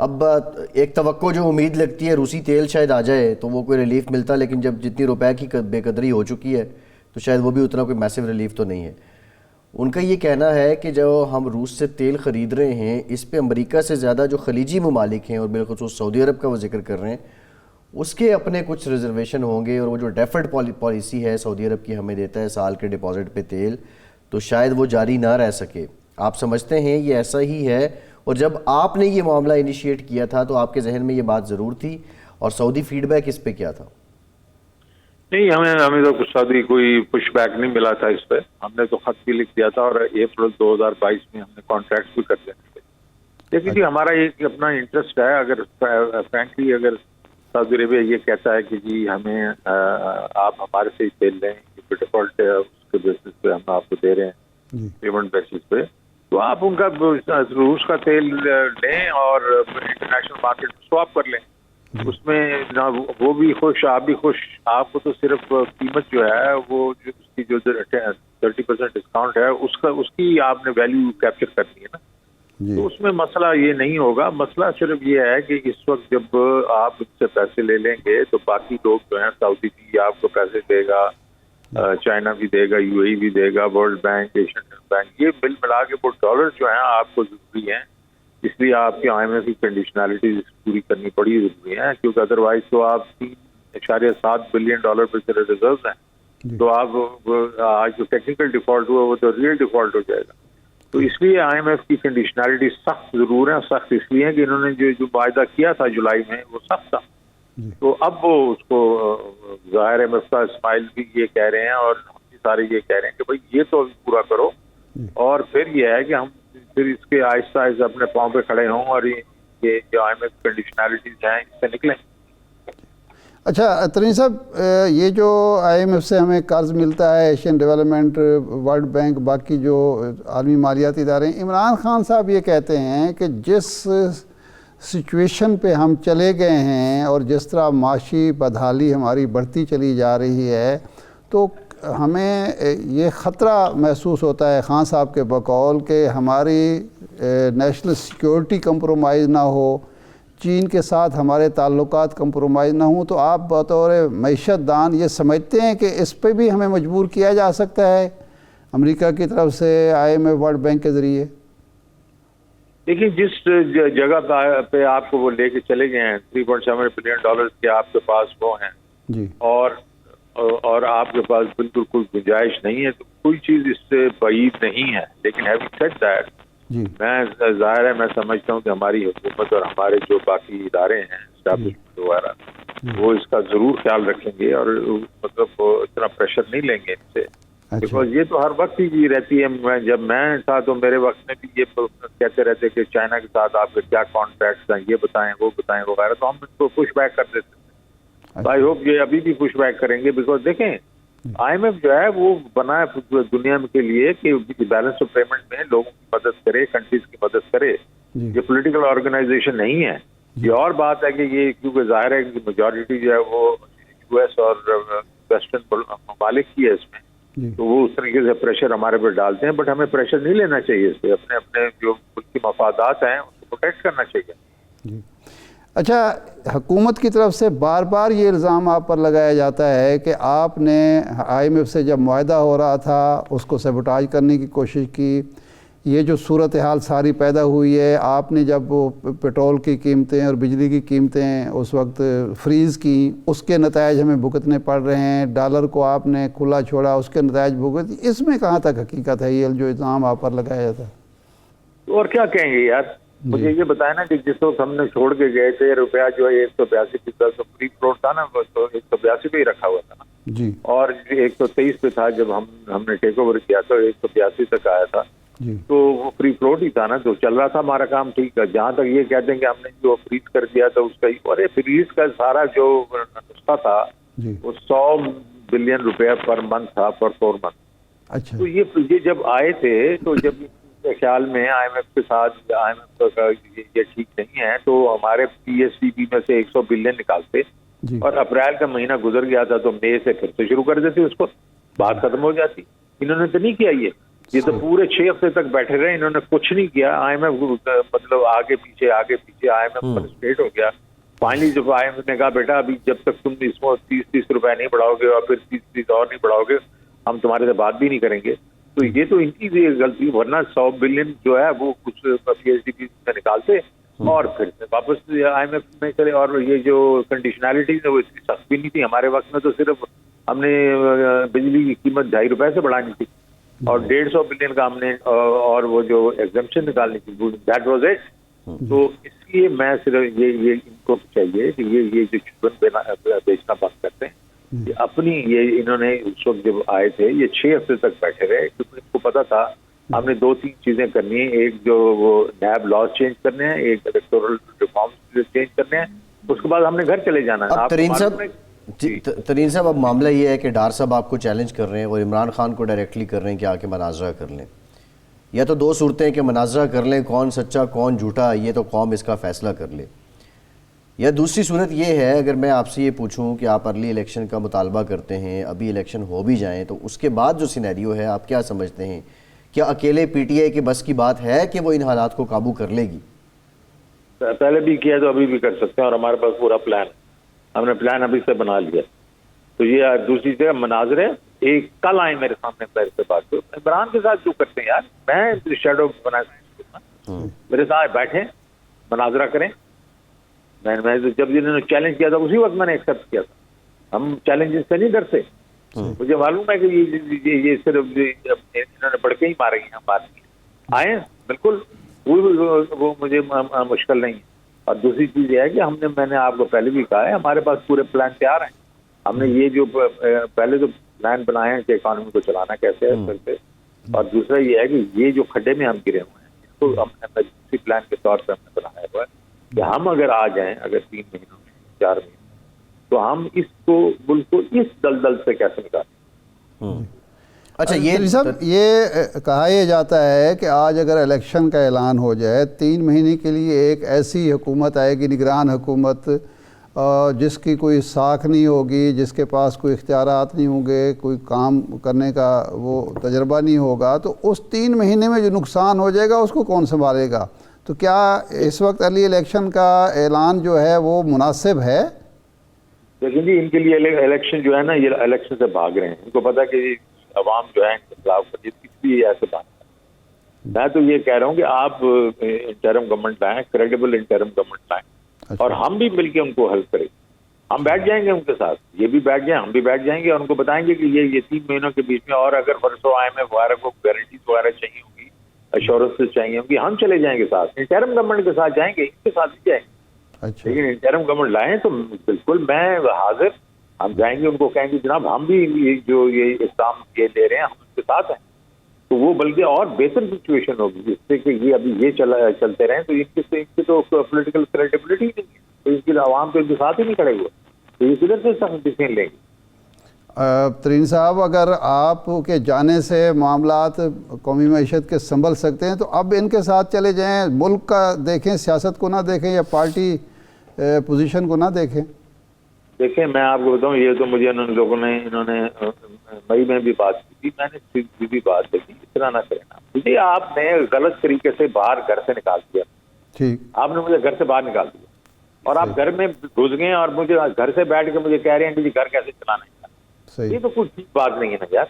अब एक तवक्को जो उम्मीद लगती है रूसी तेल शायद आ जाए तो वो कोई रिलीफ मिलता, लेकिन जब जितनी रुपए की बेकदरी हो चुकी है तो शायद वो भी उतना कोई मैसिव रिलीफ तो नहीं है। उनका ये कहना है कि जो हम रूस से तेल ख़रीद रहे हैं इस पे अमेरिका से ज़्यादा जो खलीजी ममालिक हैं और बिलखुसूस सऊदी अरब का वो जिक्र कर रहे हैं उसके अपने कुछ रिजर्वेशन होंगे, और वो जो डेफर्ड पॉलिसी है सऊदी अरब की हमें देता है साल के डिपॉजिट पे तेल, तो शायद वो जारी ना रह सके। आप समझते हैं ये ऐसा ही है? और जब आपने ये मामला इनिशिएट किया था तो आपके जहन में ये बात ज़रूर थी, और सऊदी फीडबैक इस पे क्या था? नहीं, हमें तो सऊदी कोई पुशबैक नहीं मिला था इस पे। हमने तो खत भी लिख दिया था और अप्रैल 2022 में हमने कॉन्ट्रैक्ट भी कर दिया था। लेकिन जी हमारा एक अपना इंटरेस्ट है। अगर फ्रैंकली अगर सऊदी अरेबिया ये कहता है कि जी हमें आप हमारे से ही तेल लें, डिफॉल्ट है उसके बेसिस पे हम आपको दे रहे हैं पेमेंट बेसिस पे, तो आप उनका रूस का तेल लें और इंटरनेशनल मार्केट में स्वैप कर लें। उसमें ना वो भी खुश, आप भी खुश। आपको तो सिर्फ कीमत जो है वो उसकी जो 30% डिस्काउंट है उसकी आपने वैल्यू कैप्चर करनी है ना, तो उसमें मसला ये नहीं होगा। मसला सिर्फ ये है कि इस वक्त जब आप इससे पैसे ले लेंगे तो बाकी लोग जो हैं, सऊदी भी आपको पैसे देगा, चाइना भी देगा, यूएई भी देगा, वर्ल्ड बैंक, एशियन बैंक, ये मिल मिला के वो डॉलर जो है आपको जरूरी है। इसलिए आपकी IMF की कंडीशनैलिटीज पूरी करनी पड़ी जरूरी है, क्योंकि अदरवाइज तो आप $3.7 बिलियन पे तेरे रिजर्व हैं, तो आप आज जो टेक्निकल डिफॉल्ट हुआ वो तो रियल डिफॉल्ट हो जाएगा। तो इसलिए IMF की कंडीशनैलिटी सख्त जरूर है। सख्त इसलिए है कि इन्होंने जो वायदा किया था जुलाई में वो सख्त था, तो अब वो उसको ज़ाहिर है मुफ्ता इस्माइल भी ये कह रहे हैं और हम भी सारे ये कह रहे हैं कि भाई ये तो अभी पूरा करो, और फिर ये है कि हम फिर इसके आहिस्ता आहिस्ता अपने पाँव पे खड़े हों और ये जो IMF कंडीशनैलिटीज हैं इससे निकलें। अच्छा तरीन साहब, ये जो IMF से हमें कर्ज मिलता है, एशियन डेवलपमेंट, वर्ल्ड बैंक, बाकी जो आलमी मालियाती इदारे हैं, इमरान खान साहब ये कहते हैं कि जिस सिचुएशन पे हम चले गए हैं और जिस तरह माशी बदहाली हमारी बढ़ती चली जा रही है, तो हमें ये ख़तरा महसूस होता है खान साहब के बकौल कि हमारी नेशनल सिक्योरिटी कंप्रोमाइज़ ना हो, चीन के साथ हमारे ताल्लुकात कंप्रोमाइज़ ना हो। तो आप बतौर मईशत दान ये समझते हैं कि इस पे भी हमें मजबूर किया जा सकता है अमेरिका की तरफ से, IMF, वर्ल्ड बैंक के ज़रिए? देखिए, जिस जगह पे आपको वो लेके चले गए हैं, $3.7 बिलियन के आपके पास वो हैं जी, और आपके पास बिल्कुल कोई गुंजाइश नहीं है, तो कोई चीज़ इससे बाइद नहीं है। लेकिन हैविंग सेड दैट, मैं ज़ाहिर है मैं समझता हूँ कि हमारी हुकूमत और हमारे जो बाकी इदारे हैं एस्टैब्लिशमेंट वगैरह वो इसका ज़रूर ख्याल रखेंगे और मतलब इतना प्रेशर नहीं लेंगे इनसे। बिकॉज ये तो हर वक्त ही रहती है। जब मैं था तो मेरे वक्त में भी ये कहते रहते कि चाइना के साथ आपके क्या कॉन्ट्रैक्ट्स हैं, ये बताएं वो बताएं वगैरह, तो हम इसको पुश बैक कर देते थे। आई होप ये अभी भी पुश बैक करेंगे। बिकॉज देखें, IMF जो है वो बना है दुनिया के लिए कि बैलेंस ऑफ पेमेंट में लोगों की मदद करे, कंट्रीज की मदद करे। ये पॉलिटिकल ऑर्गेनाइजेशन नहीं है। ये और बात है कि ये क्योंकि जाहिर है कि मेजॉरिटी जो है वो US और वेस्टर्न ममालिक की है इसमें, तो वो उस तरीके से प्रेशर हमारे पे डालते हैं। बट हमें प्रेशर नहीं लेना चाहिए इस पर, अपने अपने जो मुल्क की मफादात हैं उसको प्रोटेक्ट करना चाहिए। अच्छा, हुकूमत की तरफ से बार बार ये इल्ज़ाम आप पर लगाया जाता है कि आपने IMF से जब मुआहदा हो रहा था उसको सबोटाज करने की कोशिश की। ये जो सूरत हाल सारी पैदा हुई है, आपने जब वो पेट्रोल की कीमतें और बिजली की कीमतें उस वक्त फ्रीज़ की, उसके नतायज हमें भुगतने पड़ रहे हैं। डॉलर को आपने खुला छोड़ा, उसके नतायज भुगत। इसमें कहाँ तक हकीकत है, ये जो इल्ज़ाम आप पर लगाया जाता है? और क्या कहेंगे यार, मुझे ये बताया ना कि जिस वक्त हमने छोड़ के गए थे रुपया जो है 182 की तरह तो फ्री फ्लोट था ना, तो 182 पे ही रखा हुआ था ना जी, और 123 पे था जब हमने टेक ओवर किया तो 182 तक आया था जी। तो वो फ्री फ्लोट ही था ना, तो चल रहा था हमारा काम ठीक है। जहाँ तक ये कहते हैं कि हमने जो फ्रीज कर दिया था उसका ही, और फ्रीज का सारा जो नुस्खा था वो $100 बिलियन पर मंथ था, पर 4 मंथ। अच्छा, तो ये जब आए थे तो जब ख्याल में IMF के साथ IMF का ये ठीक नहीं है तो हमारे PSDB में से 100 बिलियन निकालते और अप्रैल का महीना गुजर गया था तो मई से फिर से शुरू कर देते, उसको बात खत्म हो जाती। इन्होंने तो नहीं किया ये। ये तो पूरे 6 हफ्ते तक बैठे रहे, इन्होंने कुछ नहीं किया। IMF मतलब आगे पीछे IMF फ्रस्ट्रेट हो गया। फाइनली जब IMF ने कहा बेटा अभी जब तक तुम इसमें 30 रुपए नहीं बढ़ाओगे और फिर 30 और नहीं बढ़ाओगे, हम तुम्हारे से बात भी नहीं करेंगे। तो ये तो इनकी भी गलती, वरना 100 बिलियन जो है वो कुछ PSDB से निकालते और फिर से वापस IMF में चले। और ये जो कंडीशनैलिटी है वो इतनी सख्त भी नहीं थी। हमारे वक्त में तो सिर्फ हमने बिजली की कीमत 2.5 रुपए से बढ़ानी थी और 150 बिलियन का हमने और वो जो एग्जम्पशन निकालनी थी, दैट वाज इट। तो इसलिए मैं सिर्फ ये इनको चाहिए कि ये जो चुभन बेचना बंद करते हैं। ये अपनी ये इन्होंने उस वक्त जब आए थे ये 6 हफ्ते तक बैठे रहे, क्योंकि इनको पता था हमने 2-3 चीजें करनी है। एक जो वो नैब लॉज चेंज करने हैं, एक इलेक्टोरल रिफॉर्म्स चेंज करने हैं, उसके बाद हमने घर चले जाना है। अब तरीन साहब अब मामला ये है कि डार साहब आपको चैलेंज कर रहे हैं और इमरान खान को डायरेक्टली कर रहे हैं कि आके मनाजरा कर लें। या तो दो सूरतें हैं कि मनाजरा कर लें, कौन सच्चा कौन झूठा ये तो कौम इसका फैसला कर ले, या दूसरी सूरत ये है अगर मैं आपसे ये पूछूं कि आप अर्ली इलेक्शन का मुतालबा करते हैं, अभी इलेक्शन हो भी जाएं तो उसके बाद जो सिनेरियो है आप क्या समझते हैं? क्या अकेले PTI के बस की बात है कि वो इन हालात को काबू कर लेगी? पहले भी किया तो अभी भी कर सकते हैं और हमारे पास पूरा प्लान, हमने प्लान अभी से बना लिया। तो ये दूसरी जगह मनाजरे एक कल आए मेरे सामने पैर पे बात, तो इमरान के साथ जो करते हैं यार, मैं शेडो बना मेरे साथ बैठे मनाजरा करें। मैं तो जब इन्होंने चैलेंज किया था उसी वक्त मैंने एक्सेप्ट किया था। हम चैलेंजेस से नहीं डरते। मुझे मालूम है कि ये सिर्फ इन्होंने बढ़के ही मारेंगे, हम बात नहीं आए बिल्कुल वो मुझे मुश्किल नहीं है। और दूसरी चीज ये है कि मैंने आपको पहले भी कहा है हमारे पास पूरे प्लान तैयार हैं। हमने ये जो पहले तो प्लान बनाए हैं कि इकॉनमी को चलाना कैसे है फिर से, और दूसरा ये है कि ये जो खड्डे में हम गिरे हुए हैं इसको हमने इमरजेंसी प्लान के तौर पर हमने बनाया हुआ है कि हम अगर आ जाएं अगर 3 महीनों में 4 महीनों तो हम इसको बिल्कुल इस दलदल से कैसे निकालें। अच्छा ये कहा यह जाता है कि आज अगर इलेक्शन का ऐलान हो जाए 3 महीने के लिए एक ऐसी हुकूमत आएगी, निगरान हुकूमत, जिसकी कोई साख नहीं होगी, जिसके पास कोई इख्तियारात नहीं होंगे, कोई काम करने का वो तजर्बा नहीं होगा, तो उस 3 महीने में जो नुकसान हो जाएगा उसको कौन संभालेगा? तो क्या इस वक्त अर्ली इलेक्शन का ऐलान जो है वो मुनासिब है? लेकिन जी इनके लिए इलेक्शन जो है ना, ये इलेक्शन से भाग रहे हैं। इनको पता कि अवाम जो है इनके खिलाफ इसलिए ऐसे बात है। मैं तो ये कह रहा हूँ कि आप इंटरिम गवर्नमेंट लाएं, क्रेडिबल इंटरिम गवर्नमेंट लाएं। अच्छा। और हम भी मिलकर उनको हेल्प करें। हम बैठ जाएंगे उनके साथ, ये भी बैठ जाए, हम भी बैठ जाएंगे और उनको बताएंगे कि ये 3 महीनों के बीच में और अगर परसों IMF वगैरह को गारंटीज वगैरह चाहिए होगी, एश्योरेंस चाहिए होगी, हम चले जाएंगे साथ, इंटरिम गवर्नमेंट के साथ जाएंगे, इनके साथ ही जाएंगे। अच्छा। लेकिन इंटरिम गवर्नमेंट लाएं तो बिल्कुल मैं हाजिर, हम जाएंगे उनको कहेंगे जनाब हम भी ये इस्लाम ये ले रहे हैं, हम उनके साथ हैं। तो वो बल्कि और बेहतर सिचुएशन होगी जिससे कि ये अभी ये चलते रहे तो इनकी तो पॉलिटिकल क्रेडिबिलिटी नहीं है, तो इसके आवाम तो इनके साथ ही नहीं खड़े हुए, तो ये किधर से डिसीजन लेंगे? तरीन साहब, अगर आपके जाने से मामलात कौमी मईशत के संभल सकते हैं तो अब इनके साथ चले जाएं, मुल्क का देखें, सियासत को ना देखें या पार्टी पोजीशन को ना देखें? देखिए मैं आपको बताऊं, ये तो मुझे इन्होंने मई में भी बात की थी, मैंने भी बात की, इतना ना करें ना। मुझे आपने गलत तरीके से बाहर घर से निकाल दिया, ठीक, आपने मुझे घर से बाहर निकाल दिया और आप घर में घुस गए और मुझे घर से बैठ के मुझे कह रहे हैं कि घर कैसे चलाना है। सही। ये तो कुछ ठीक बात नहीं है ना यार।